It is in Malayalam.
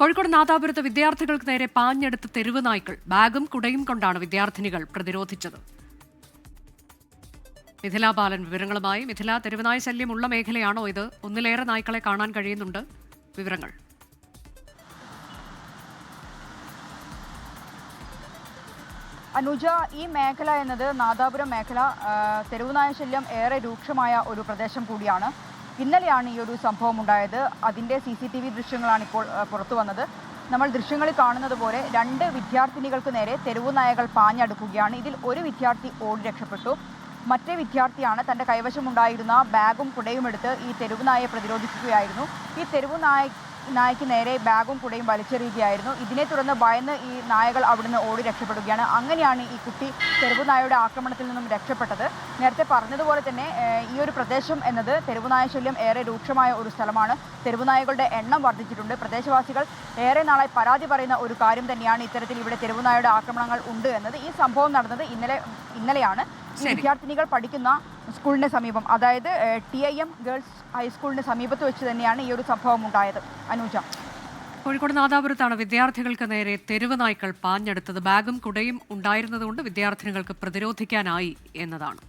കോഴിക്കോട് നാദാപുരത്ത് വിദ്യാർത്ഥികൾക്ക് നേരെ പാഞ്ഞെടുത്ത തെരുവ് നായ്ക്കൾ ബാഗും കുടയും കൊണ്ടാണ് വിദ്യാർത്ഥിനികൾ പ്രതിരോധിച്ചത്. മിഥില ബാലൻ വിവരങ്ങളുമായി. മിഥില, തെരുവുനായ ശല്യമുള്ള മേഖലയാണോ ഇത്? ഒന്നിലേറെ നായ്ക്കളെ കാണാൻ കഴിയുന്നുണ്ട്. വിവരങ്ങൾ. അനുജ, ഈ മേഖല എന്നത് നാദാപുരം മേഖല തെരുവുനായ ശല്യം ഏറെ രൂക്ഷമായ ഒരു പ്രദേശം കൂടിയാണ്. ഇന്നലെയാണ് ഈ ഒരു സംഭവം ഉണ്ടായത്. അതിൻ്റെ CCTV ദൃശ്യങ്ങളാണ് ഇപ്പോൾ പുറത്തു വന്നത്. നമ്മൾ ദൃശ്യങ്ങളിൽ കാണുന്നത് പോലെ 2 വിദ്യാർത്ഥിനികൾക്ക് നേരെ തെരുവുനായകൾ പാഞ്ഞടുക്കുകയാണ്. ഇതിൽ ഒരു വിദ്യാർത്ഥി ഓടി രക്ഷപ്പെട്ടു. മറ്റേ വിദ്യാർത്ഥിയാണ് തൻ്റെ കൈവശമുണ്ടായിരുന്ന ബാഗും കുടയും എടുത്ത് ഈ തെരുവുനായയെ പ്രതിരോധിക്കുകയായിരുന്നു. ഈ നായ്ക്ക് നേരെ ബാഗും കുടയും വലിച്ചെറിയുകയായിരുന്നു. ഇതിനെ തുടർന്ന് ഭയന്ന് ഈ നായകൾ അവിടുന്ന് ഓടി രക്ഷപ്പെടുകയാണ്. അങ്ങനെയാണ് ഈ കുട്ടി തെരുവുനായയുടെ ആക്രമണത്തിൽ നിന്നും രക്ഷപ്പെട്ടത്. നേരത്തെ പറഞ്ഞതുപോലെ തന്നെ ഈ ഒരു പ്രദേശം എന്നത് തെരുവുനായ ശല്യം ഏറെ രൂക്ഷമായ ഒരു സ്ഥലമാണ്. തെരുവുനായകളുടെ എണ്ണം വർദ്ധിച്ചിട്ടുണ്ട്. പ്രദേശവാസികൾ ഏറെ നാളായി പരാതി പറയുന്ന ഒരു കാര്യം തന്നെയാണ് ഇത്തരത്തിൽ ഇവിടെ തെരുവുനായയുടെ ആക്രമണങ്ങൾ ഉണ്ട് എന്നത്. ഈ സംഭവം നടന്നത് ഇന്നലെയാണ്. ഈ വിദ്യാർത്ഥിനികൾ പഠിക്കുന്ന സ്കൂളിന് സമീപം, അതായത് TIM ഗേൾസ് ഹൈസ്കൂളിന് സമീപത്ത് വെച്ച് തന്നെയാണ് ഈ ഒരു സംഭവം ഉണ്ടായത്. അനുജ, കോഴിക്കോട് നാദാപുരത്താണ് വിദ്യാർത്ഥികൾക്ക് നേരെ തെരുവ് നായ്ക്കൾ പാഞ്ഞെടുത്തത്. ബാഗും കുടയും ഉണ്ടായിരുന്നതുകൊണ്ട് വിദ്യാർത്ഥിനികൾക്ക് പ്രതിരോധിക്കാനായി എന്നതാണ്.